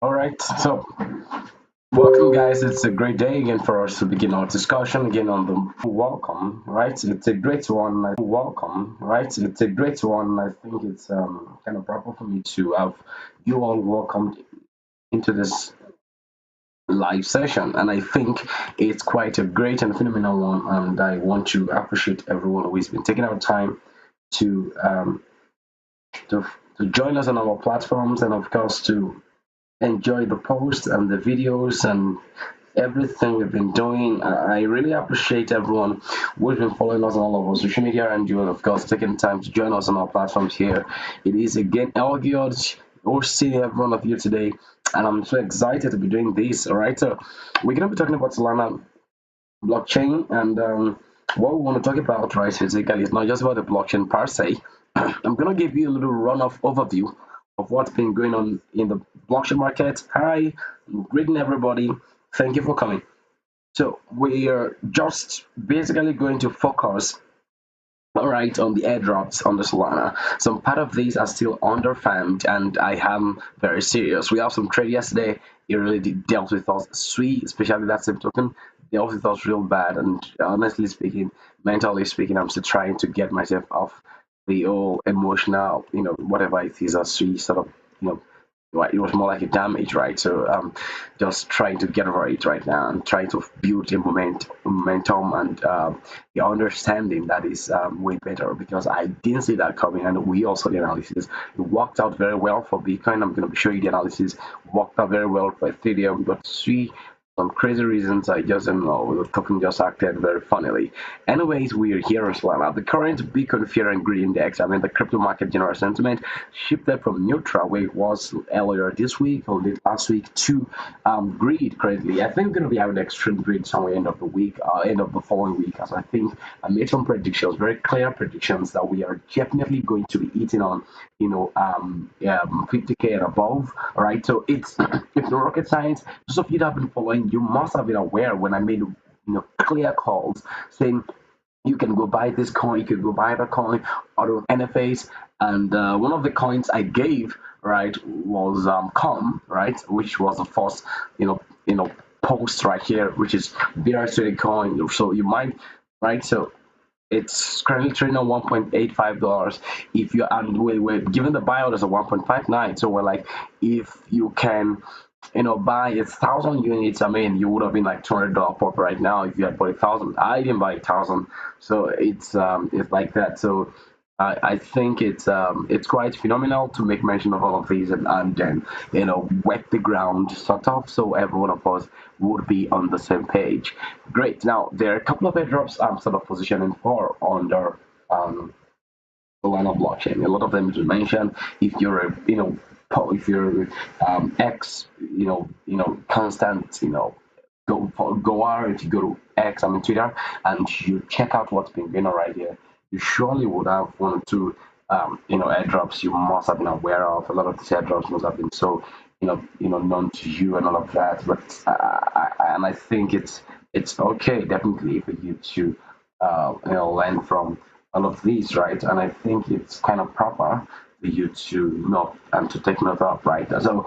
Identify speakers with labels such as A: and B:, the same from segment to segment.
A: All right, so welcome, guys. It's a great day again for us to begin our discussion again on the welcome, right? It's a great one. Welcome, right? It's a great one. I think it's kind of proper for me to have you all welcomed into this live session, and I think it's quite a great and phenomenal one. And I want to appreciate everyone who has been taking our time to to, to join us on our platforms, and of course to enjoy the posts and the videos and everything we've been doing. I really appreciate everyone who's been following us on all of our social media, and you, of course, taking time to join us on our platforms here. It is again Elgiod hosting every one of you today, and I'm so excited to be doing this. All right, so we're gonna be talking about Solana blockchain, and what we want to talk about, right, basically, is not just about the blockchain per se. I'm gonna give you a little run-off overview of what's been going on in the blockchain market. Hi, greeting everybody. Thank you for coming. So we are just basically going to focus, all right, on the airdrops on the Solana. Some part of these are still under farmed, and I am very serious. We have some trade yesterday. It really dealt with us sweet, especially that same token. Dealt with us real bad, and honestly speaking, mentally speaking, I'm still trying to get myself off the whole emotional, whatever it is, a sweet sort of, you know, right, it was more like a damage, right? So just trying to get over it right now and trying to build a momentum and the understanding that is way better, because I didn't see that coming, and we also the analysis. It worked out very well for Bitcoin. I'm going to be showing you the analysis. Worked out very well for Ethereum, but see, some crazy reasons, I just don't know. The token just acted very funnily. Anyways, we are here as well. Now, the current Bitcoin Fear and Greed Index, I mean the crypto market general sentiment, shifted from neutral, where it was earlier this week or last week, to greed currently. I think we're going to be having extreme greed somewhere end of the week, end of the following week, as I think I made some predictions, very clear predictions, that we are definitely going to be eating on, 50K and above. All right, so it's no rocket science. Those of you that have been following, you must have been aware when I made clear calls saying you can go buy this coin, you can go buy that coin, auto NFAs, and one of the coins I gave, right, was right, which was the first post right here, which is BRC coin. So you might, right, so it's currently trading on $1.85. If you and we're given the buyout as a 1.59, so we're like, if you can buy 1,000 units, I mean, you would have been like $200 pop right now if you had bought 1,000. I didn't buy 1,000, so it's like that. So I think it's quite phenomenal to make mention of all of these, and then wet the ground sort of, so every one of us would be on the same page. Great. Now there are a couple of airdrops I'm sort of positioning for under Solana blockchain. A lot of them to mention. If you're a if you're X, constant, goer, if you go to X, I mean Twitter, and you check out what's been going on right here, you surely would have one or two airdrops you must have been aware of. A lot of these airdrops must have been so known to you and all of that. But and I think it's okay definitely for you to learn from all of these, right? And I think it's kind of proper for you to know and to take note of, right? So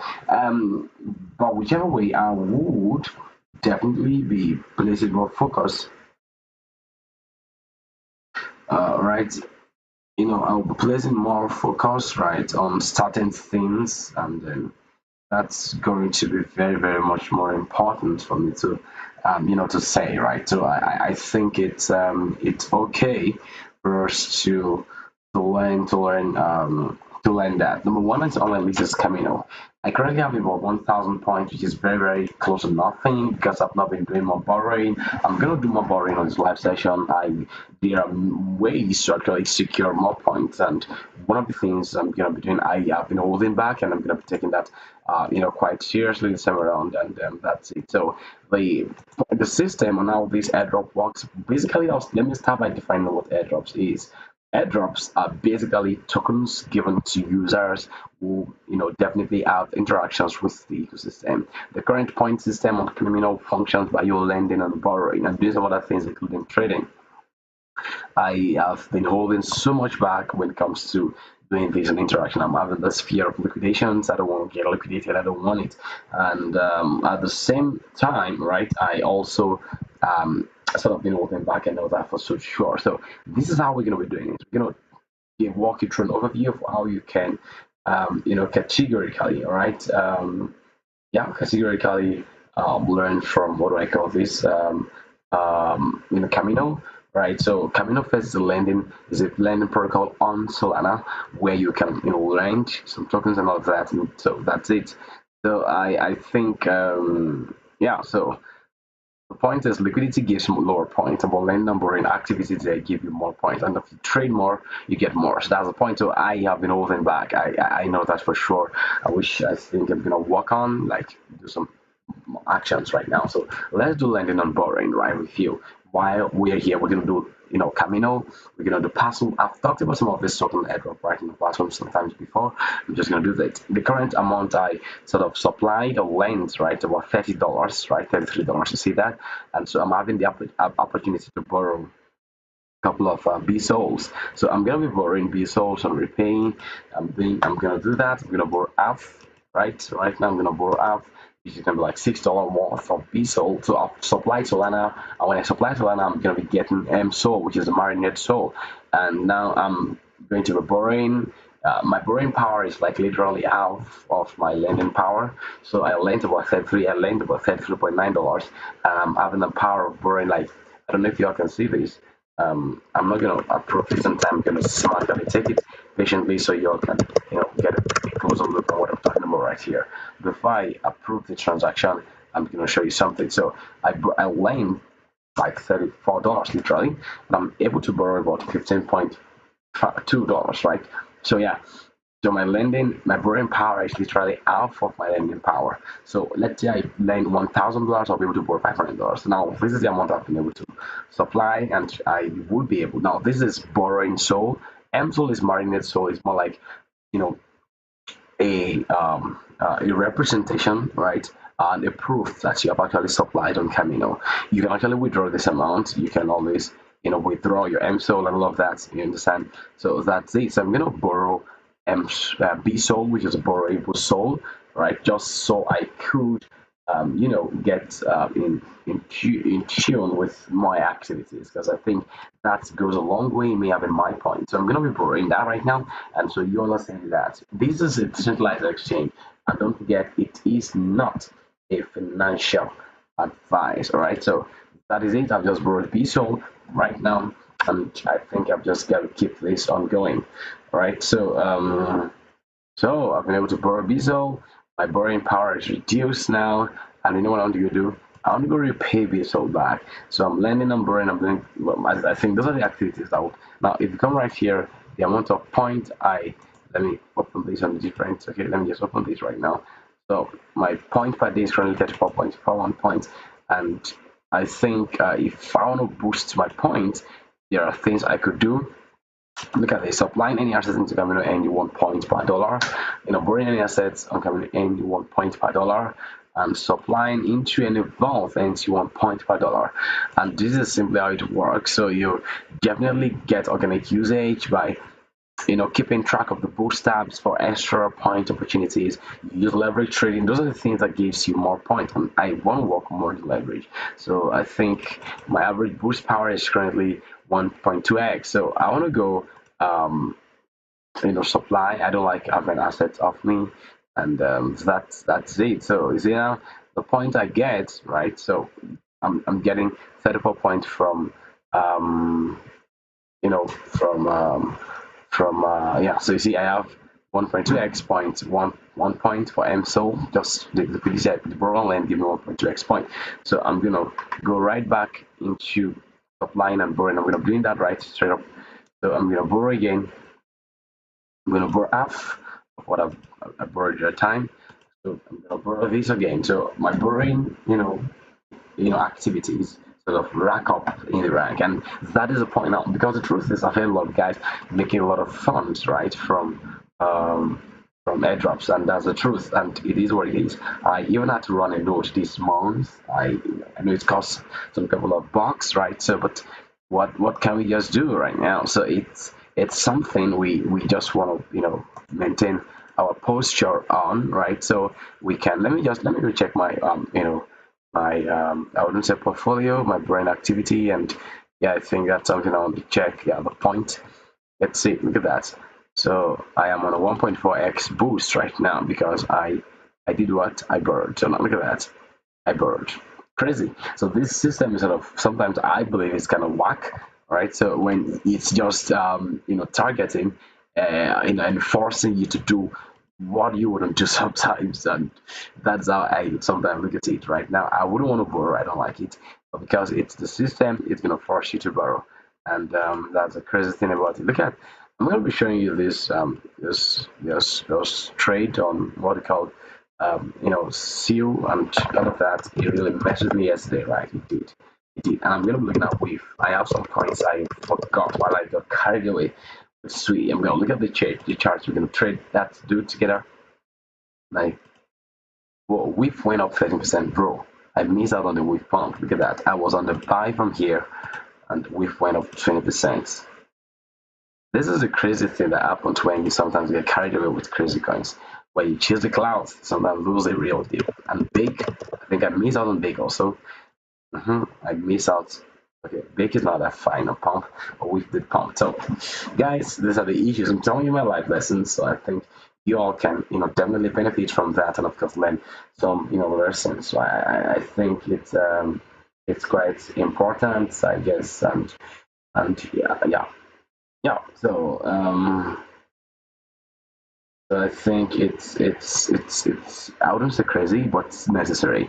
A: but whichever way, I would definitely be placing more focus, right? I'll be placing more focus, right, on certain things, and then that's going to be very, very much more important for me to, to say, right? So I think it's okay for us to learn that. Number one is online leases coming out. I currently have about 1,000 points, which is very, very close to nothing because I've not been doing more borrowing. I'm gonna do more borrowing on this live session. There are ways to actually secure more points, and one of the things I'm gonna be doing, I have been holding back, and I'm gonna be taking that, quite seriously this time around, and that's it. So the system on how this airdrop works, basically, let me start by defining what airdrops is. Airdrops are basically tokens given to users who, definitely have interactions with the ecosystem. The current point system on criminal functions by your lending and borrowing and doing some other things, including trading. I have been holding so much back when it comes to doing this and interaction. I'm having this fear of liquidations. I don't want to get liquidated. I don't want it. And at the same time, right, I also sort of been holding back. I know that for so sure. So this is how we're going to be doing it. We're going to walk you through an overview of how you can, categorically, all right, yeah, categorically learn from what do I call this? Camino, right? So Camino first is a lending protocol on Solana where you can lend some tokens and all of that. And so that's it. So I think yeah. So the point is liquidity gives you lower points, but lending and borrowing activities they give you more points, and if you trade more, you get more. So that's the point. So I have been holding back. I know that for sure. I think I'm gonna work on like do some actions right now. So let's do lending and borrowing right with you. While we're here, we're gonna do Camino. We're gonna do Passo. I've talked about some of this stuff on Airdrop right in the platform sometimes before. I'm just gonna do that. The current amount I sort of supplied or lent right about $30, right, $33. You see that? And so I'm having the opportunity to borrow couple of B souls. So I'm gonna be borrowing B souls and repaying. I'm gonna do that. I'm gonna borrow half, right? So right now I'm gonna borrow half, which is gonna be like $6 worth of B soul. So I've supplied Solana, and when I supply Solana, I'm gonna be getting M soul, which is a marinate soul. And now I'm going to be borrowing. My borrowing power is like literally half of my lending power. So I lent about 33. I lent about $33.9, and I'm having the power of borrowing like I don't know if y'all can see this. I'm not going to approve this in time. I'm going to smartly take it patiently so you all can, get a closer look at what I'm talking about right here. Before I approve the transaction, I'm going to show you something. So I lend like $34 literally, and I'm able to borrow about $15.2, right? So yeah, so my borrowing power is literally half of my lending power. So let's say I lend $1,000, I'll be able to borrow $500. Now this is the amount I've been able to supply, and I would be able. Now this is borrowing soul. M soul is marinate soul. It's more like you know a representation, right? And a proof that you have actually supplied on Camino. You can actually withdraw this amount. You can always, withdraw your M soul and all of that. You understand? So that's it. So I'm gonna borrow B soul, which is a borrowable soul, right? Just so I could get in tune with my activities because I think that goes a long way in me having my point. So I'm going to be borrowing that right now, and so you understand that this is a decentralized exchange, and don't forget it is not a financial advice. All right, so that is it. I've just borrowed BSOL right now, and I think I've just got to keep this ongoing. All right, so I've been able to borrow Bizo. My borrowing power is reduced now. And you know what I want to do? I want to go repay Bizo back. So I'm lending and borrowing. I'm doing, well, I think those are the activities that will. Now, if you come right here, the amount of point let me open this on the different. Okay, let me just open this right now. So my point per day is currently 34.41 points. And I think if I want to boost my points, there are things I could do. Look at this. Supplying any assets into Camino earn you 1 point per dollar. Borrowing any assets on Camino earn you 1 point per dollar. And supplying into any vault earns you 1 point per dollar. And this is simply how it works. So you definitely get organic usage by keeping track of the bootstraps for extra point opportunities. You use leverage trading. Those are the things that gives you more points. And I want to work more in leverage. So I think my average boost power is currently 1.2x. So I want to go supply. I don't like having assets off me, and that's it. So you see now the point I get, right? So I'm getting 34 points from yeah. So you see I have 1.2x points, one point for M soul. Just the PDC the borrow land give me 1.2x point. So I'm gonna go right back into supplying and borrowing. I'm gonna bring that right straight up. So I'm gonna borrow again. I'm going to borrow half of what I borrowed at a time. So I'm going to borrow this again. So my borrowing, activities sort of rack up in the rank, and that is the point now. Because the truth is, I've had a lot of guys making a lot of funds, right, from airdrops, and that's the truth, and it is what it is. I even had to run a note this month. I know it costs some couple of bucks, right? So, but what can we just do right now? So it's something we just want to maintain our posture on, right? So we can let me recheck my my I wouldn't say portfolio, my brain activity, and yeah, I think that's something I want to check. Yeah, the point. Let's see. Look at that. So I am on a 1.4x boost right now because I did what? I borrowed. So now look at that. I borrowed. Crazy. So this system is sort of sometimes I believe it's kind of whack, right? So when it's just targeting, and forcing you to do what you wouldn't do sometimes, and that's how I sometimes look at it. Right now, I wouldn't want to borrow. I don't like it, but because it's the system, it's gonna force you to borrow, and that's the crazy thing about it. Look at. I'm gonna be showing you this this trade on what they call seal and all of that. It really messed with me yesterday, right? It did. It did. And I'm gonna be looking at Wave. I have some coins I forgot while I got carried away with Sweet. I'm gonna look at the charts. We're gonna trade that dude together. Like, well, Wave went up 13%, bro. I missed out on the Wave pump. Look at that. I was on the buy from here, and Wave went up 20%. This is a crazy thing that happens when you sometimes get carried away with crazy coins. When you chase the clouds, sometimes lose a real deal. And big, I think I miss out on big also. I miss out. Okay, big is not that fine a pump, but we did pump. So, guys, these are the issues. I'm telling you my life lessons. So I think you all can, definitely benefit from that, and of course learn some, lessons. So I think it's quite important, I guess, and yeah. So I think it's I wouldn't say crazy, but it's necessary.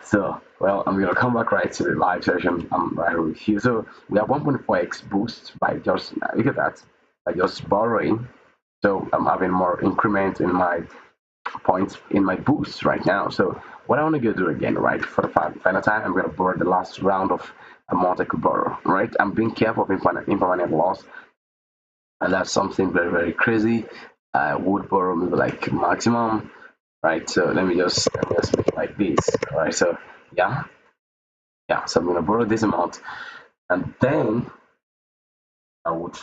A: So well, I'm gonna come back right to the live session. I'm right with you. So we have 1.4x boost by just look at that by just borrowing. So I'm having more increment in my points in my boost right now. So what I want to go do again, right, for the final time, I'm gonna borrow the last round of amount I could borrow. Right, I'm being careful of impermanent loss, and that's something very very crazy. I would borrow maybe like maximum, right? So let me just make it like this, right? So yeah, so I'm gonna borrow this amount, and then I would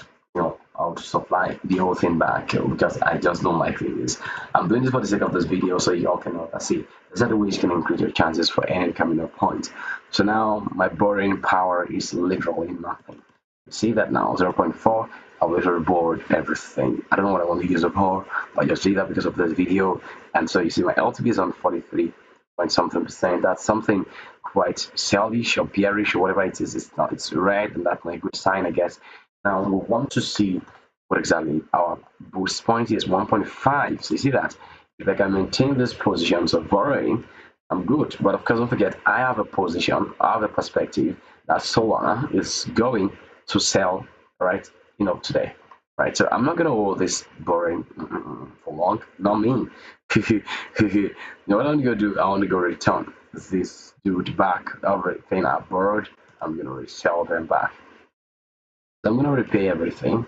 A: I would supply the whole thing back because I just don't like this. I'm doing this for the sake of this video so y'all can see these are the ways you can increase your chances for any coming up point. So now my borrowing power is literally nothing. See that now 0.4. I literally borrowed everything. I don't know what I want to use it for, but I just did that because of this video. And so you see my LTV is on 43 point something percent. That's something quite sellish or bearish or whatever it is. It's not, it's red, and that's not a good sign, I guess. Now we want to see what exactly our boost point is 1.5. So you see that if I can maintain this positions of borrowing, I'm good. But of course, don't forget, I have a position, I have a perspective that Solana is going to sell, right? Today, right? So I'm not gonna hold this borrowing for long. Not me. What I'm gonna do, I want to go return this dude back everything I borrowed. I'm gonna resell them back. So I'm gonna repay everything,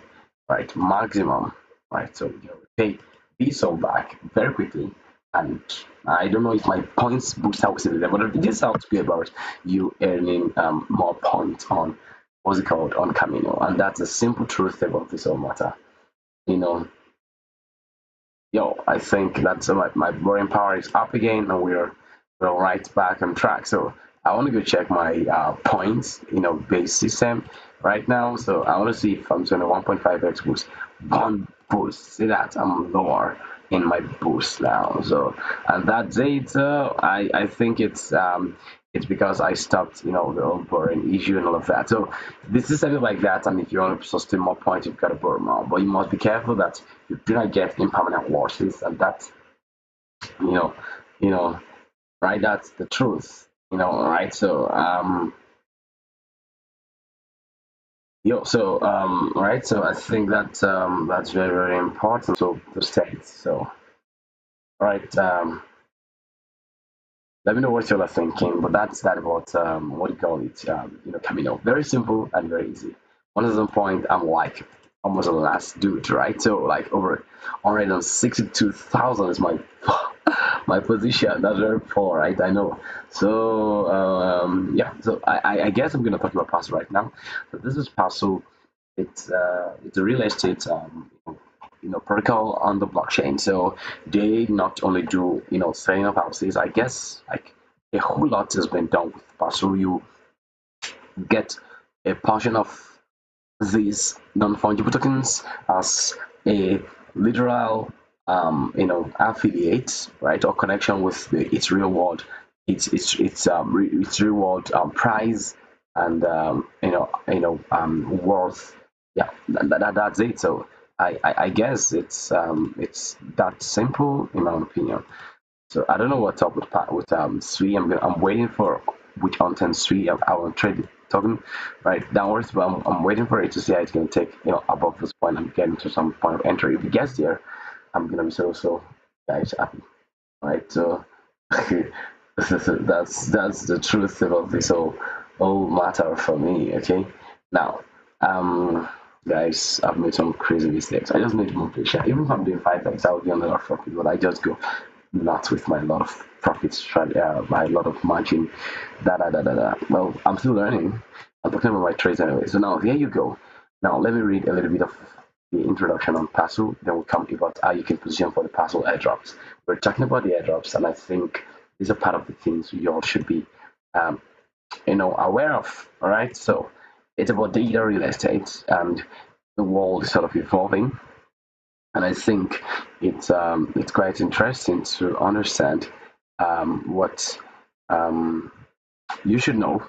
A: right? Maximum, right? So we're gonna repay this all back very quickly. And I don't know if my points boost out to the level, but this out to be about you earning more points on what's it called on Camino, and that's a simple truth about this whole matter. You know, I think that's my borrowing power is up again, and we're right back on track. So I want to go check my points, base system right now. So I want to see if I'm doing a 1.5x boost, one boost. See that I'm lower in my boost now. So and that's it. I think it's because I stopped, the whole borrowing issue and all of that. So this is something like that, and if you want to sustain more points, you've got to borrow more. But you must be careful that you do not get impermanent losses, and that's you know, you know, right? That's the truth, right? So right. So I think that's very very important. So the states. So right. Let me know what you're thinking, but that's that about what do you call it? Camino. Very simple and very easy. One of the point, I'm like almost the last dude, right? So like over 162,000 is my My position, that's very poor, right? I know. So yeah, so I guess I'm gonna talk about Paso right now. So this is Paso. It's a real estate protocol on the blockchain. So they not only do selling of houses. I guess like a whole lot has been done with Paso. You get a portion of these non-fungible tokens as a literal affiliate, right, or connection with its real world, its real world price and worth. Yeah, that's it. So I guess it's that simple in my opinion. So I don't know what's up with Sui. I'm waiting for which content Sui I will trade token right downwards, but I'm waiting for it to see how it's gonna take above this point and get into some point of entry. If it gets there, I'm gonna be so guys happy, right? So that's the truth about this whole matter for me. Okay, now guys, I've made some crazy mistakes. I just need more patience. Even if I'm doing 5x, I'll be on a lot of profit, but I just go nuts with my lot of profits, my lot of margin, da. Well, I'm still learning. I'm talking about my trades anyway. So now here you go. Now let me read a little bit of the introduction on Paso. Then we'll come about how you can position for the Paso airdrops. We're talking about the airdrops, and I think these are part of the things you all should be, um, aware of. All right. So it's about data real estate, and the world is sort of evolving, and I think it's quite interesting to understand what um, you should know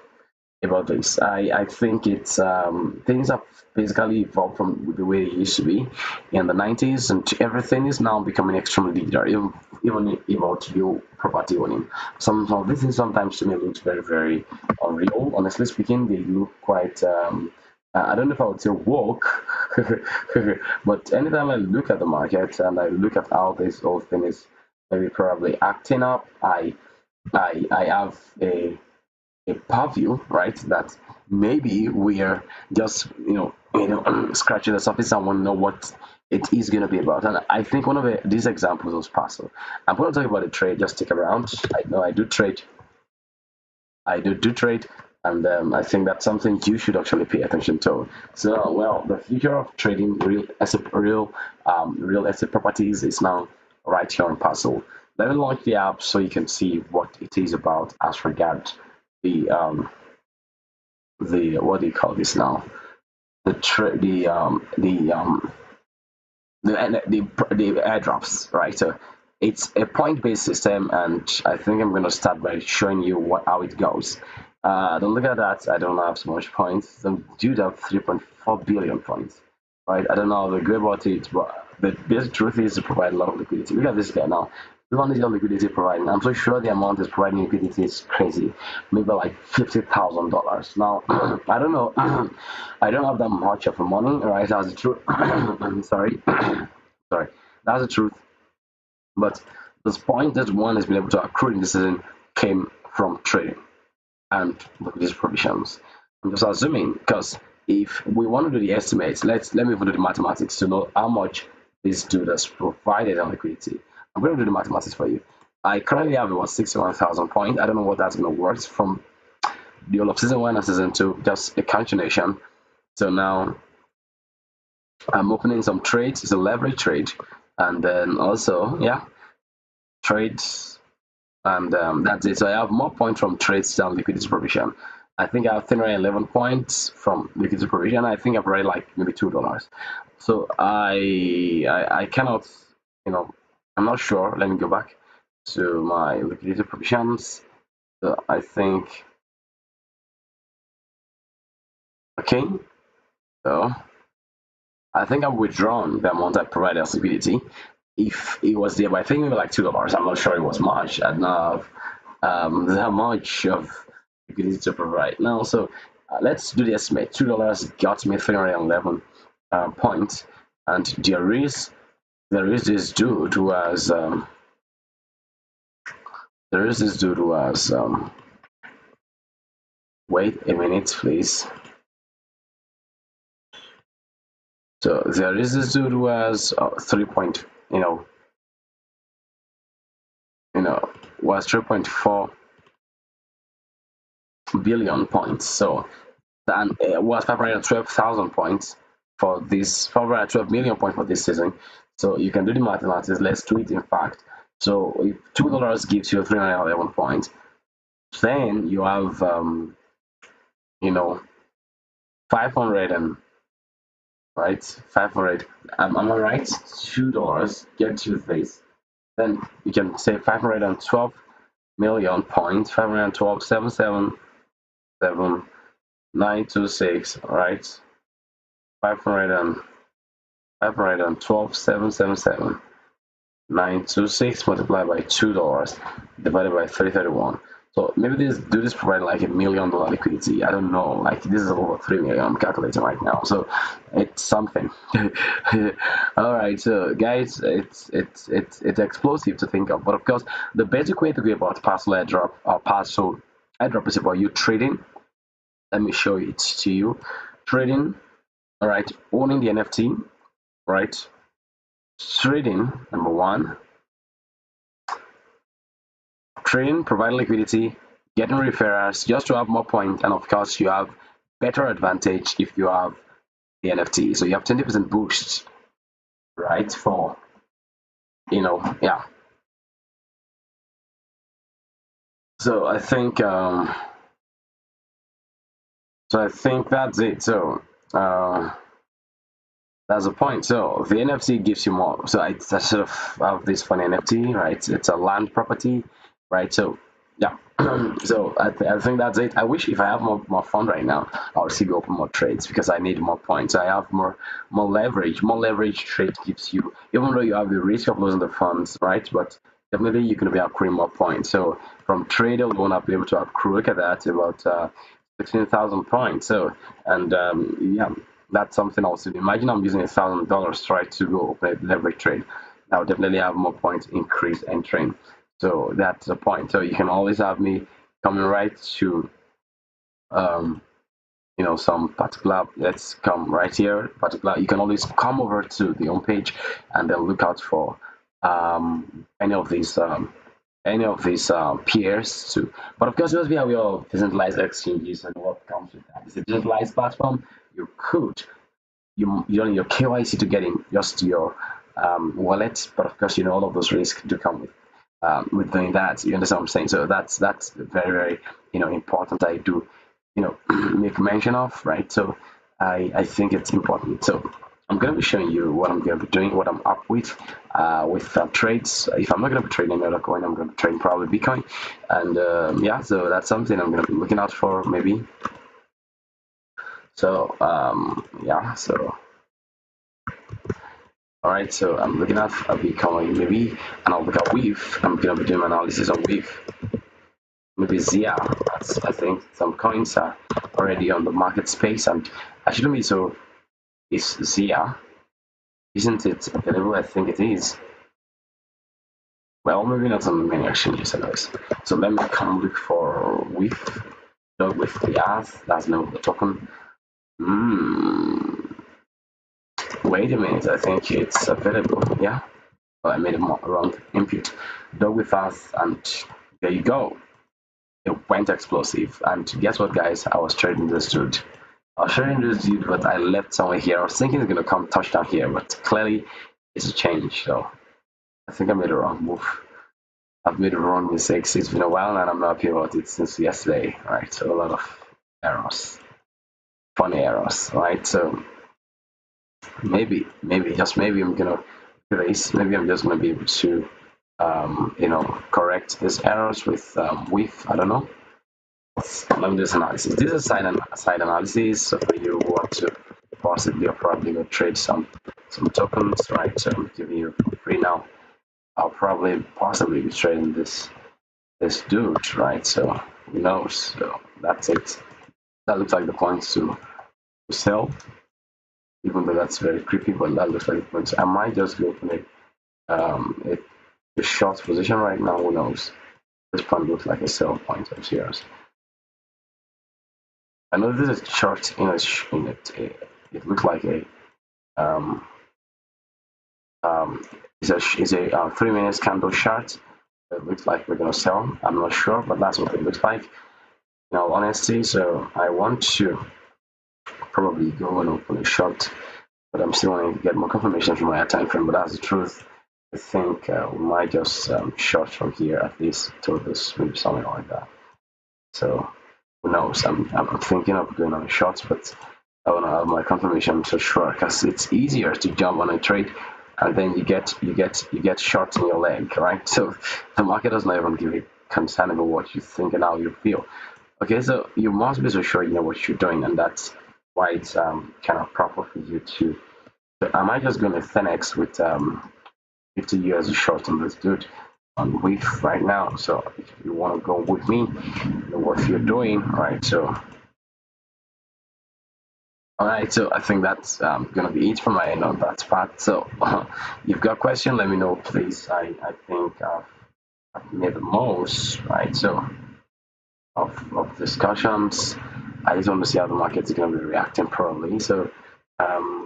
A: about this. I think it's things have basically evolved from the way it used to be in the 90s, and everything is now becoming extremely digital, even about your property owning. Some of these things sometimes to me looks very unreal. Honestly speaking, they look quite. I don't know if I would say woke, but anytime I look at the market and I look at how this whole thing is maybe probably acting up, I have a purview, right? That maybe we are just scratching the surface and want to know what it is going to be about. And I think one of these examples was Paso. I'm going to talk about the trade. Just stick around. I know I do trade. I do trade, and I think that's something you should actually pay attention to. So, well, the future of trading real estate properties is now right here on Paso. Let me launch the app so you can see what it is about as regards the what do you call this now? The tra- the airdrops, right? So it's a point-based system, and I think I'm gonna start by showing you how it goes. Don't look at that. I don't have so much points. Some dude have 3.4 billion points, right? I don't know how they go about it, but the basic truth is to provide a lot of liquidity. Look at this guy now. The one is your liquidity providing. I'm so sure the amount is providing liquidity is crazy. Maybe like $50,000. Now, I don't know. I don't have that much of money, right? That's the truth. I'm sorry. Sorry. That's the truth. But this point that one has been able to accrue in this season came from trading and liquidity provisions. I'm just assuming because if we want to do the estimates, let me even do the mathematics to know how much this dude has provided on liquidity. I'm going to do the mathematics for you. I currently have about 61,000 points. I don't know what that's going to work from the whole of season one and season two, just a calculation. So now I'm opening some trades. It's a leverage trade, and then also yeah, trades, and that's it. So I have more points from trades than liquidity provision. I think I have 311 points from liquidity provision. I think I've already like maybe $2. So I cannot, I'm not sure. Let me go back to my liquidity provisions. So I think okay. So I think I've withdrawn the amount I provided as liquidity. If it was there, but I think maybe like $2. I'm not sure it was much. I don't know that much of liquidity to provide now. So let's do the estimate. $2 got me 311 points, and there is this dude who has wait a minute, please. So there is this dude who has 3 point, was 3.4 billion points. So then it was 512,000 points for this, 512 million points for this season. So you can do the mathematics. Let's do it in fact. So if $2 gives you 311 points, then you have you know 500 and right 500. Am I right? $2 gets you this. Then you can say 512 million points, 512 777 926, right? 500 and 512 777 926 multiplied by $2 divided by 331. So maybe this provide like $1 million liquidity. I don't know. Like this is over 3 million I'm calculating right now. So it's something. All right, so guys, it's explosive to think of. But of course, the basic way to go about partial airdrop or partial airdrop is about you trading. Let me show it to you. Trading, all right, owning the NFT, right? Trading, number one. Trading, provide liquidity, getting referrals just to have more points, and of course, you have better advantage if you have the NFT. So you have 20% boost, right? For yeah. So I think that's it. So that's the point. So the NFT gives you more. So I sort of have this funny NFT, right? It's a land property, right? So yeah. So I think that's it. I wish if I have more fun right now, I would still go open more trades because I need more points. I have more leverage. More leverage trade gives you, even though you have the risk of losing the funds, right? But definitely you can be accruing more points. So from trade alone, I'll be able to accrue. Look at that, about 16,000 points. So and yeah, that's something else. Imagine I'm using $1,000 try to go open a leverage trade. I would definitely have more points increase entering. So that's the point. So you can always have me coming right to some particular, let's come right here, particular, you can always come over to the home page and then look out for any of these peers too. But of course, just be aware of decentralized exchanges and what comes with that. It's a decentralized platform. You don't need your KYC to get in, just your wallet. But of course, all of those risks do come with doing that. You understand what I'm saying? So that's very, very important. I do make mention of, right? So I think it's important. So I'm going to be showing you what I'm going to be doing, what I'm up with trades. If I'm not going to be trading any other coin, I'm going to be trading probably Bitcoin. And yeah, so that's something I'm going to be looking out for maybe. So yeah, so all right, so I'm looking at a Bitcoin maybe, and I'll look at Weave. I'm going to be doing analysis on Weave. Maybe Zia. I think some coins are already on the market space, and I shouldn't be so. Is Zia? Isn't it available? I think it is. Well, maybe not on the main exchanges, anyways. So let me come look for Weave. Dog with the earth. That's no the token. Wait a minute. I think it's available. Yeah. Well, I made a wrong input. Dog with us, and there you go. It went explosive. And guess what, guys? I was trading this dude. But I left somewhere here. I was thinking it's gonna come touchdown here, but clearly it's a change. So I think I made a wrong move. I've made a wrong mistakes. It's been a while and I'm not happy about it since yesterday. Right. So a lot of errors. Funny errors, right? So maybe, just maybe I'm gonna erase. Maybe I'm just gonna be able to correct these errors with I don't know. Let me do this analysis. This is side analysis. So for you who want to possibly or probably go trade some tokens, right? So I'm giving you free now. I'll probably possibly be trading this dude, right? So who knows? So that's it. That looks like the points to sell, even though that's very creepy, but that looks like the points. I might just go open it a short position right now. Who knows? This point looks like a sell point. I'm serious. I know this is short it looks like a it's a 3 minutes candle chart. It looks like we're gonna sell. I'm not sure, but that's what it looks like. In all honesty, so I want to probably go and open a short, but I'm still wanting to get more confirmation from my time frame. But that's the truth. I think we might just short from here at least to this, maybe something like that. So who knows? I'm thinking of going on a short, but I want to have my confirmation to sure because it's easier to jump on a trade and then you get short in your leg, right? So the market does not even give a concern about what you think and how you feel. Okay, so you must be so sure you know what you're doing, and that's why it's kind of proper for you to. So am I just going to 10x with 50 years short on this dude on WIF right now? So if you want to go with me, you know what you're doing, right? So all right, so I think that's gonna be it from my end on that part. So you've got a question, let me know, please. I think I've made the most, right? So of discussions. I just want to see how the market is going to be reacting probably. So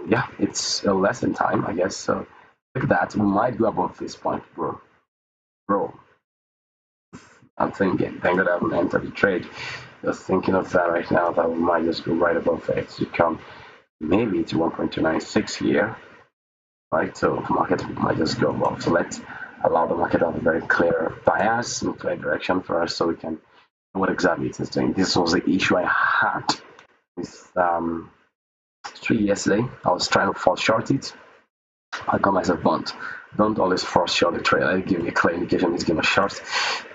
A: yeah, it's a lesson time, I guess. So look at that. We might go above this point, bro. Bro, I'm thinking. Thank God I haven't entered the trade. Just thinking of that right now. That we might just go right above it to come maybe to 1.296 here, right? So the market might just go above. So let's allow the market to have a very clear bias and clear direction for us, so we can know what exactly it is doing. This was the issue I had with trade yesterday. I was trying to force short it. I got myself burnt. Don't always force short the trade. I give you a clear indication it's going to short,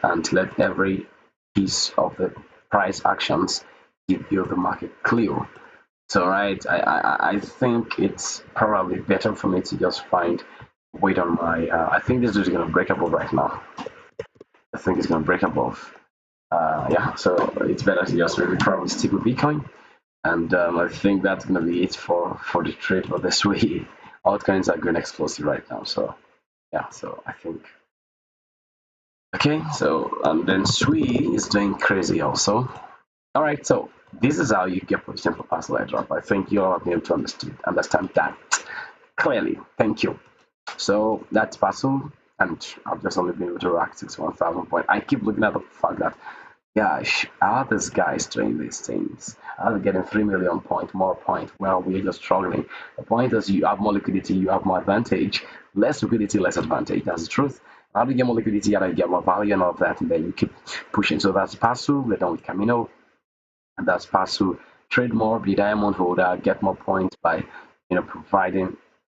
A: and let every piece of the price actions give you the market clue. So right, I think it's probably better for me to just find wait on my. I think this is going to break above right now. I think it's going to break above. Yeah, so it's better to just really probably stick with Bitcoin. And I think that's going to be it for the trade for this week. Altcoins are going explosive right now. So yeah, so I think. Okay, so and then Sui is doing crazy also. All right, so this is how you get position for parcel airdrop. I think you all have been able to understand that clearly. Thank you. So that's parcel, and I've just only been able to rack 61,000 points. I keep looking at the fact that, gosh, how are these guys doing these things? How are they getting 3 million point, more point? Well, we're just struggling. The point is, you have more liquidity, you have more advantage. Less liquidity, less advantage. That's the truth. How do you get more liquidity? How do you get more value and all of that? And then you keep pushing. So that's parcel. We're done with Camino. And that's Pasu. Trade more, be diamond holder, get more points by providing.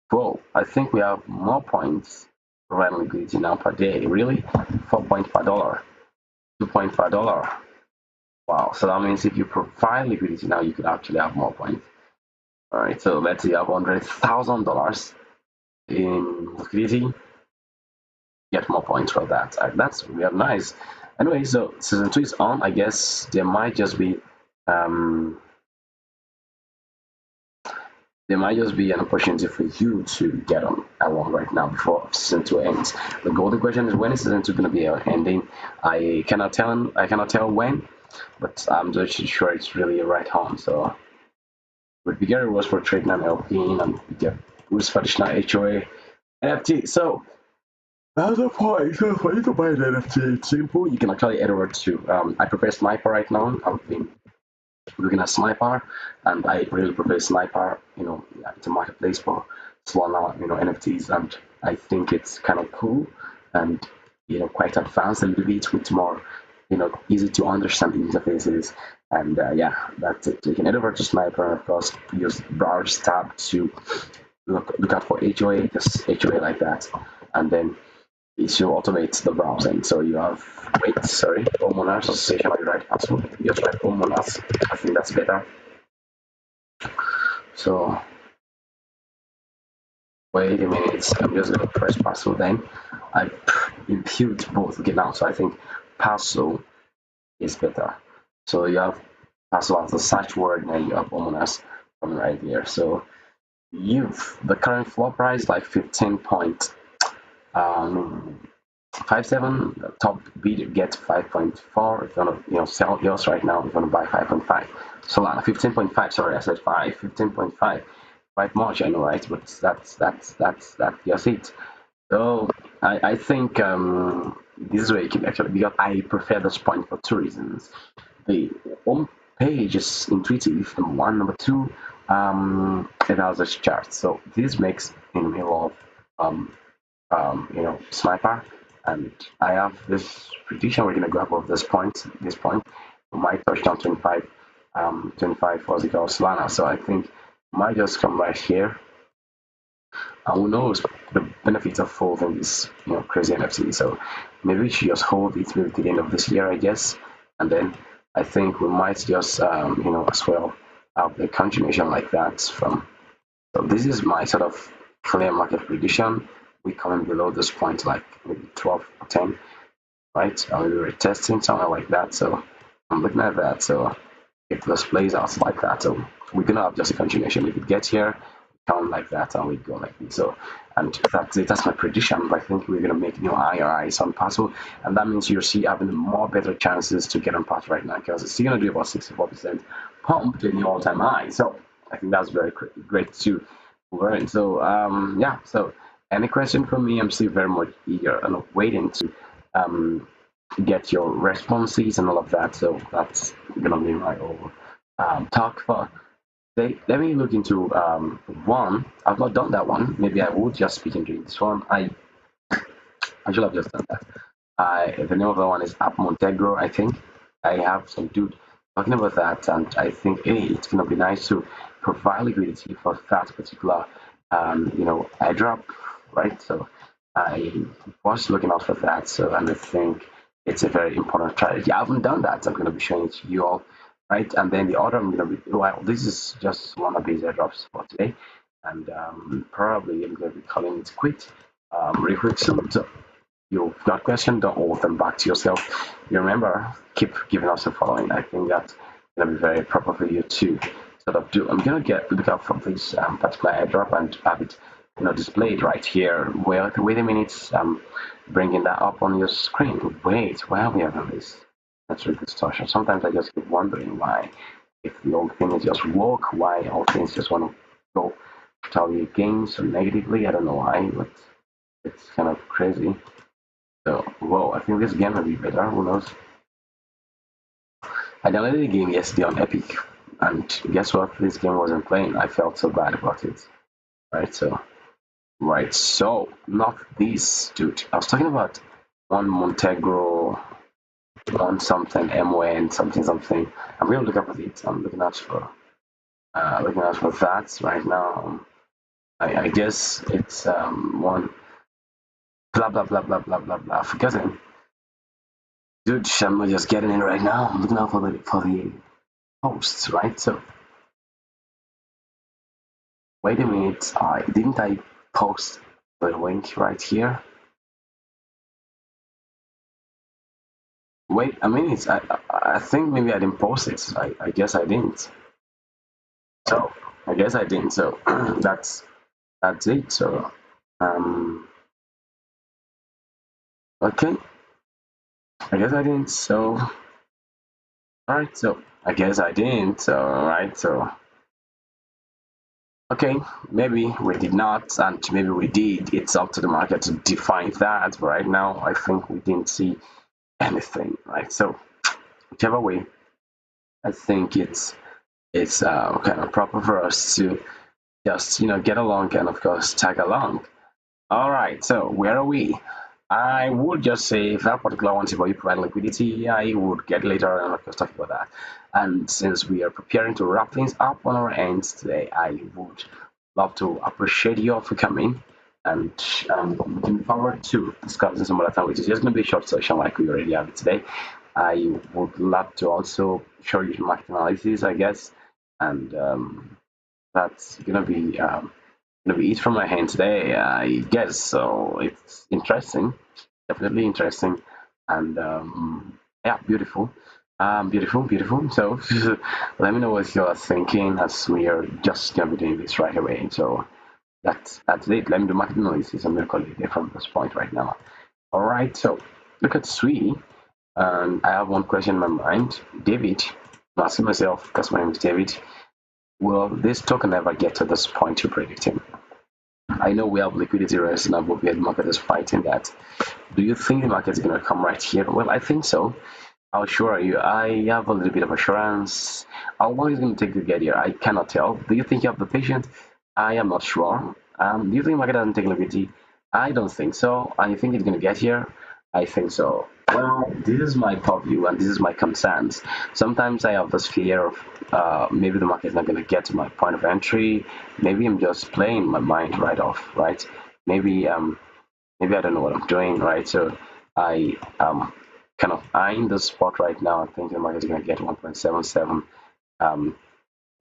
A: Whoa, I think we have more points providing liquidity now per day. Really? 4 points per dollar, 2 points per dollar. Wow. So that means if you provide liquidity now, you could actually have more points. All right. So let's say you have $100,000 in liquidity, get more points for that. That's really nice. Anyway, so season 2 is on. I guess there might just be um an opportunity for you to get on along right now before season 2 ends. The golden question is, when is season 2 going to be ending? I cannot tell when, but I'm just sure it's really right on. So with bigger rewards for trading and LPing, and we get boost for additional HOA NFT. So that's the point. So for you to buy an NFT, it's simple. You can actually head over to I prefer Sniper right now. I've been looking at Sniper, and I really prefer Sniper. It's a marketplace for Solana, NFTs, and I think it's kind of cool and quite advanced a little bit with more easy to understand interfaces. And yeah, that's it. You can head over to Sniper, and of course use browse tab to look out for HOA, just HOA like that, and then it should automate the browsing. So you have homeowners association, you write password, you just write homeowners. I think that's better. So wait a minute, I'm just gonna press password, then I impute both. Okay, now so I think password is better. So you have password as a search word, and you have homeowners coming right here. So the current floor price like 15 point 5.7. The top bid gets 5.4. If you want to sell yours right now, if you want to buy 5.5. Solana 15.5. Sorry, I said 5. 15.5. Quite much, I know, right? But that's just it. So I think this is where you can actually, because I prefer this point for two reasons. The home page is intuitive, number one. Number two, it has a chart. So this makes in me love sniper, and I have this prediction we're gonna go above this point. This point, we might touch down 25 for the Solana. So I think we might just come right here. And who knows the benefits of holding this, crazy NFT. So maybe we should just hold it maybe to the end of this year, I guess, and then I think we might just, as well have a continuation like that from. So this is my sort of clear market prediction. We coming below this point, like maybe 12 or 10, right? I'll be retesting somewhere like that. So I'm looking at that. So if this plays out like that, so we're gonna have just a continuation. If it gets here, count like that, and we go like this. So, and that's it. That's my prediction. But I think we're gonna make new higher highs on Paso, and that means you're see having more better chances to get on Paso right now because it's still gonna do about 64% pump to a new all-time high. So I think that's very great to learn. So yeah. So any question from me? I'm still very much eager and waiting to get your responses and all of that. So that's gonna be my whole talk for today. Let me look into one. I've not done that one. Maybe I would just speak into this one. I should have just done that. The name of the one is App Montegro, I think. I have some dude talking about that, and I think hey, it's gonna be nice to provide liquidity for that particular airdrop, right? So I was looking out for that. So and I think it's a very important strategy. I haven't done that. So I'm gonna be showing it to you all, right? And then the other I'm gonna be well, this is just one of these airdrops for today, and probably I'm gonna be calling it quit real quick soon. So you've got question, don't hold them back to yourself. You remember, keep giving us a following. I think that's gonna be very proper for you to sort of do. I'm gonna look up from this particular airdrop and have it, displayed right here. Wait a minute, bringing that up on your screen. Wait, why are we having this? That's really distortion. Sometimes I just keep wondering why, if the old thing is just woke, why all things just want to go totally against or negatively. I don't know why, but it's kind of crazy. So, whoa, I think this game will be better. Who knows? I downloaded the game yesterday on Epic, and guess what? This game wasn't playing. I felt so bad about it. Right, so not this dude. I was talking about one Montegro, one something, MON, something, something. I'm gonna look up at it. I'm looking out for that right now. I guess it's one blah blah blah blah blah blah blah. Forgetting. Dude, I'm not just getting in right now. I'm looking out for the posts, right? So wait a minute. I post the link right here? Wait a minute. I think maybe I didn't post it. I guess I didn't. So I guess I didn't. So that's it. So okay. I guess I didn't. So alright. So I guess I didn't. So alright. So okay, maybe we did not, and maybe we did. It's up to the market to define that. But right now, I think we didn't see anything, right? So whichever way, I think it's kind of proper for us to just get along and of course tag along. All right, so where are we? I would just say if that particular one is about you provide liquidity, I would get later and of course talk about that. And since we are preparing to wrap things up on our ends today, I would love to appreciate you all for coming. And I'm looking forward to discussing some other time, which is just going to be a short session like we already have it today. I would love to also show you market analysis, I guess, and that's gonna be it from my hand today, I guess. So it's interesting, definitely interesting, and yeah, beautiful. Beautiful, beautiful. So let me know what you're thinking as we are just gonna be doing this right away. So that's it. Let me do market analysis. I'm gonna call it a day from this point right now. All right. So look at Sui, and I have one question in my mind. David, I'm asking myself because my name is David. Will this token ever get to this point you're predicting? I know we have liquidity risk now, but the market is fighting that. Do you think the market is going to come right here? Well, I think so. I'll assure you, I have a little bit of assurance. How long is it going to take to get here? I cannot tell. Do you think you have the patience? I am not sure. Do you think the market doesn't take liquidity? I don't think so. I think it's going to get here. I think so. Well, this is my top view and this is my concerns. Sometimes I have this fear of maybe the market is not going to get to my point of entry. Maybe I'm just playing my mind right off, right? Maybe maybe I don't know what I'm doing, right? So I kind of eyeing the spot right now. I think the market is going to get 1.77. Um,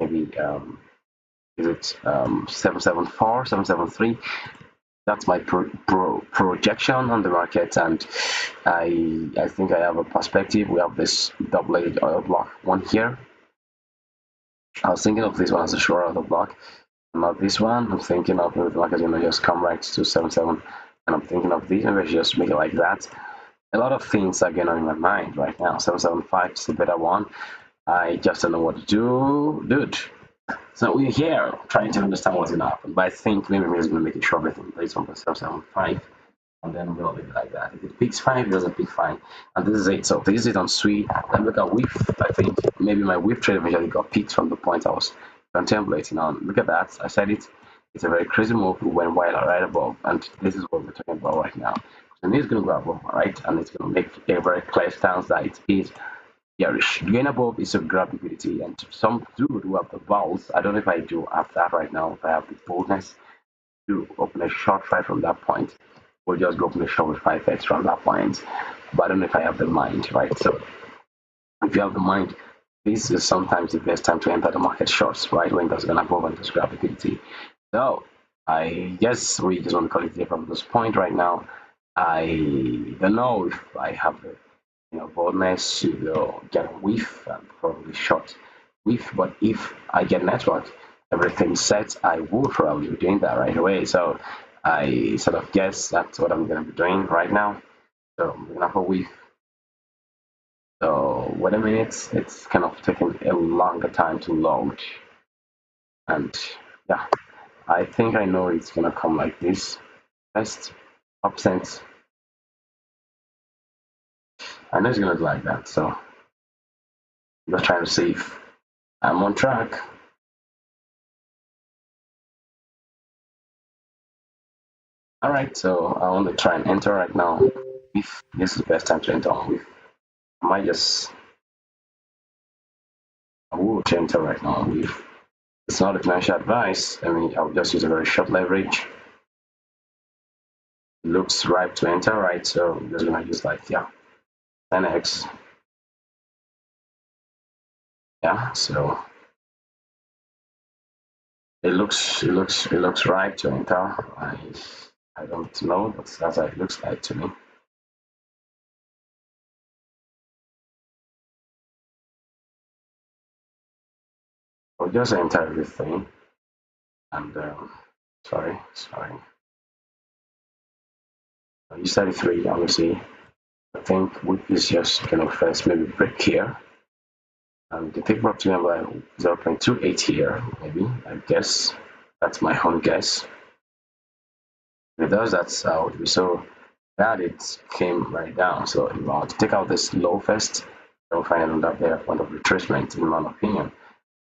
A: maybe is it 774, 773? That's my projection on the market, and I think I have a perspective. We have this double-edged oil block one here. I was thinking of this one as a short oil block, not this one. I'm thinking of the market going to just come right to 77, and I'm thinking of this, maybe just make it like that. A lot of things are going on in my mind right now. 775 is a better one. I just don't know what to do, dude. So we're here trying to understand what's going to happen. But I think maybe we're just going to make it short everything based on 775. And then we'll leave it like that. If it picks fine, it doesn't pick fine. And this is it. So this is it on sweet. Let me look at whiff. I think maybe my whiff trade eventually got picked from the point I was contemplating on. Look at that. I said it. It's a very crazy move. We went wide right above. And this is what we're talking about right now. So it's going to go above, right? And it's going to make a very clear stance that it is bearish. Going above is to grab liquidity. And some dude who have the balls, I don't know if I do have that right now, if I have the boldness to open a short right from that point. We'll just go open a short with 5x from that point. But I don't know if I have the mind, right? So if you have the mind, this is sometimes the best time to enter the market shorts, right? When there's gonna go and just grab liquidity. So I guess we just want to call it from this point right now. I don't know if I have the boldness to get a whiff and probably short whiff, but if I get network, everything set, I would probably be doing that right away. So I sort of guess that's what I'm going to be doing right now. So I'm going to have a whiff. So wait a minute, it's kind of taking a longer time to load. And yeah, I think I know it's going to come like this. First, absent. I know it's going to look like that. So I'm just trying to see if I'm on track. All right, so I want to try and enter right now. If this is the best time to enter on with, I might just I will enter right now with. It's not a financial advice. I mean, I'll just use a very short leverage. It looks ripe to enter, right? So I'm just gonna use like 10x. Yeah, so it looks ripe to enter. I don't know, but that's how it looks like to me. I'll just enter everything, and sorry. I use 33, obviously. I think we is just gonna first maybe break here. And the take property number 0.28 here, maybe, I guess. That's my own guess. If it does, that's how it would be. So that it came right down. So if I want to take out this low first, I'll find another better point of retracement, in my opinion.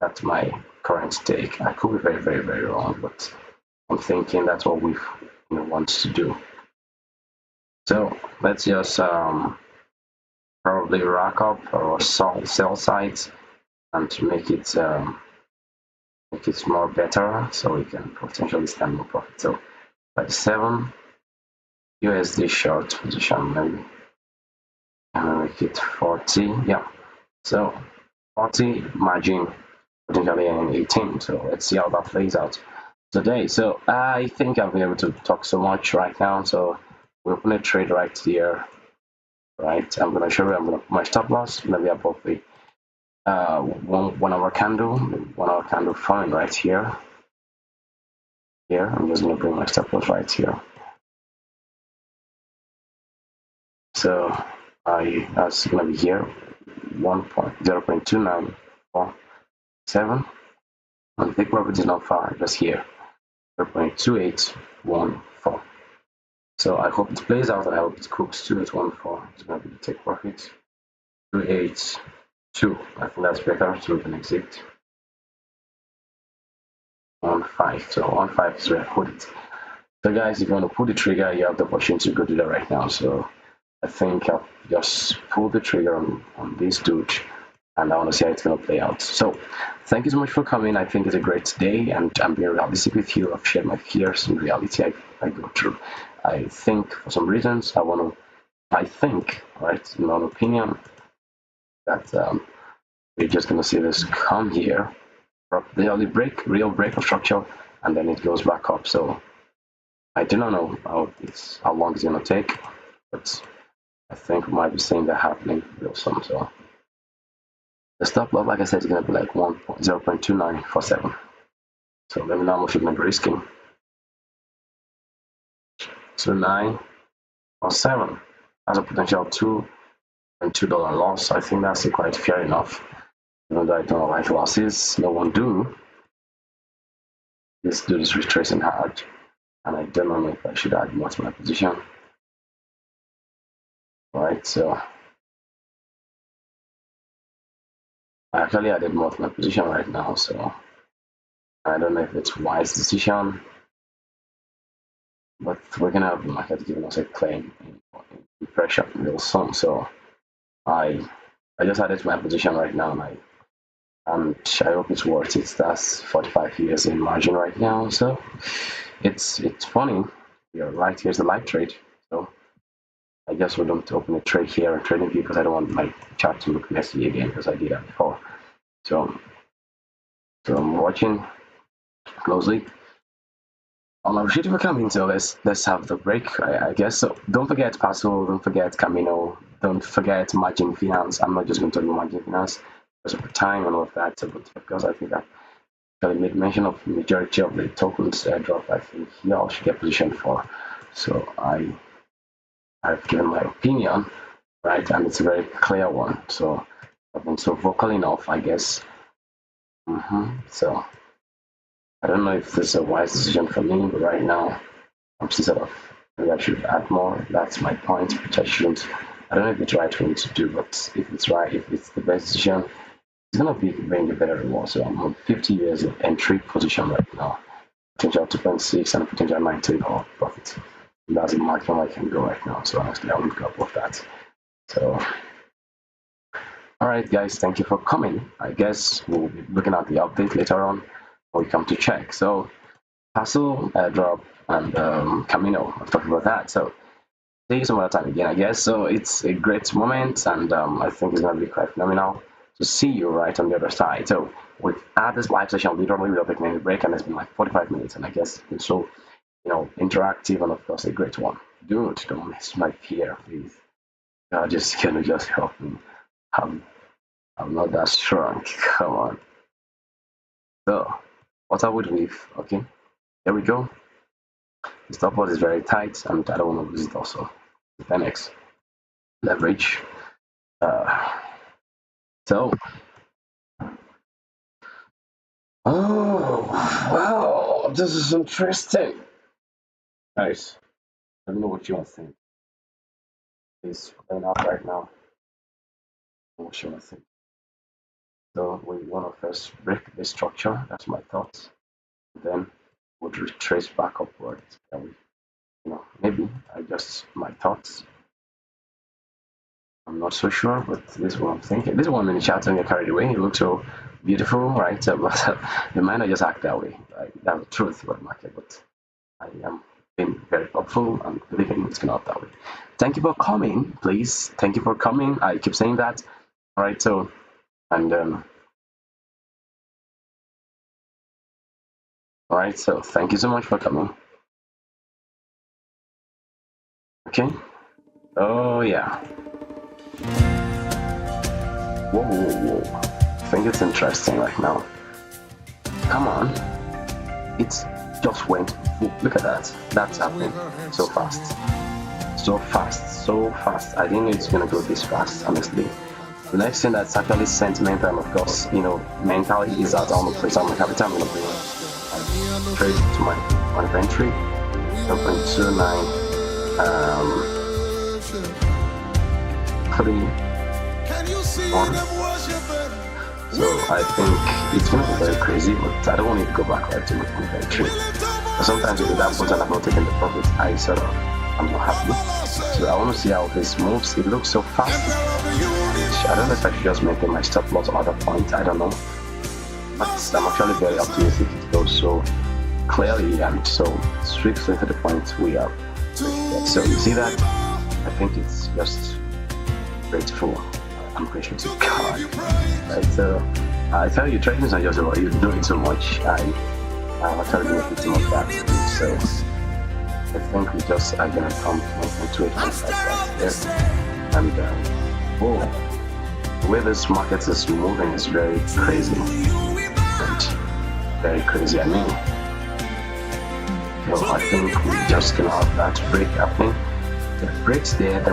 A: That's my current take. I could be very, very, very wrong, but I'm thinking that's what we want to do. So let's just probably rack up our sell sides and to make it more better, so we can potentially stand more profit. So 37 USD short position, maybe and make it 40. Yeah, so 40 margin potentially in 18. So let's see how that plays out today. So I think I've been able to talk so much right now. So we open a trade right here. Right, I'm gonna show you. I'm gonna put my stop loss maybe above the 1 hour candle, 1 hour candle fine right here. Here, I'm just gonna bring my stop loss right here. So that's gonna be here 1.0.2947, and the big profit is not far, just here 0.28. 2814. So I hope it plays out and I hope it cooks 2814. It's going to be the take profit. 282. I think that's better, so we can exit. 15. So 15 is where I put it. So guys, if you want to pull the trigger, you have the opportunity to go do that right now. So I think I'll just pull the trigger on this dude, and I want to see how it's going to play out. So thank you so much for coming. I think it's a great day, and I'm being realistic with you. I've shared my fears and reality I go through. I think for some reasons I think, right, in my opinion, that we're just going to see this come here, real break of structure, and then it goes back up. So I do not know how long it's going to take, but I think we might be seeing that happening real soon. So the stop loss, like I said, is going to be like 0.2947. So let me know how much you're going to be risking. 2947 as a potential $2.2 loss. I think that's quite fair enough. Even though I don't like losses, no one do. This dude is retracing hard, and I don't know if I should add more to my position. Right, so I actually added more to my position right now, so I don't know if it's a wise decision, but we're gonna have the market giving us a claim in pressure real soon. So I just added to my position right now, and I hope it's worth it. That's 45 years in margin right now, so it's funny. You're right. Here's the live trade. So I guess we don't open a trade here and trading view because I don't want my chart to look messy again because I did that before. So I'm watching closely. I appreciate you for coming. So let's have the break. I guess so. Don't forget Paso. Don't forget Camino. Don't forget Margin Finance. I'm not just going to talk about Margin Finance because of the time and all of that, but because I think I actually made mention of the majority of the tokens airdrop. I think y'all should get positioned for. So I've given my opinion, right, and it's a very clear one. So I've been so vocal enough, I guess. So I don't know if this is a wise decision for me, but right now I'm still sort of maybe I should add more. That's my point, which I shouldn't. I don't know if it's the right thing to do, but if it's right, if it's the best decision, it's gonna bring a better reward. So I'm on 50 years of entry position right now, potential 2.6 and a potential $19 profit. And that's the maximum I can go right now. So honestly, I won't go above that. So all right, guys, thank you for coming. I guess we'll be looking at the update later on when we come to check. So Paso, Airdrop, and Camino. I've talked about that. So take you some other time again, I guess. So it's a great moment, and I think it's going to be quite phenomenal to see you right on the other side. So we've had this live session literally without taking any break, and it's been like 45 minutes, and I guess it's so interactive and of course a great one. Dude, don't miss my fear, please. You're just gonna just help me. I'm not that strong. Come on. So what I would leave, okay? There we go. The stop loss is very tight, and I don't want to lose it also. 10x leverage. So, oh wow, this is interesting, guys. I don't know what you all think. It's playing out right now. What you all think? So we want to first break the structure. That's my thoughts. Then would retrace back upwards. And maybe I just my thoughts. I'm not so sure, but this is what I'm thinking. This one in the chat and get carried away. It looks so beautiful, right? But the might not just act that way. That's the truth about the market, but I am being very hopeful and believing it's gonna act that way. Thank you for coming, please. Thank you for coming. I keep saying that. All right, so and all right, so thank you so much for coming. Okay. Oh yeah. Whoa. I think it's interesting right now. Come on. It just went. Look at that. That's happening so fast. So fast. I didn't know it's gonna go this fast, honestly. The next thing that's actually sentimental, of course, mentally is that I'm gonna place on my capital. I'm gonna bring trade to my inventory. 0.29 3 1. So I think it's gonna be very crazy, but I don't want it to go back right to make me very true. But sometimes if it happens and I'm not taking the profit, I'm not happy. So I want to see how this moves. It looks so fast. I don't know if I should just maintain my stop loss or other point. I don't know. But I'm actually very optimistic it goes so clearly and so swiftly to the point we are. So you see that? I think it's just grateful. I'm grateful to God. Right? So I tell you, trading is not just about you doing so much. I'm actually doing pretty much that. So I think we just are gonna come to it like that. And whoa, the way this market is moving is very crazy. And very crazy. I mean, so I think we just gonna have that break happening. The breaks there.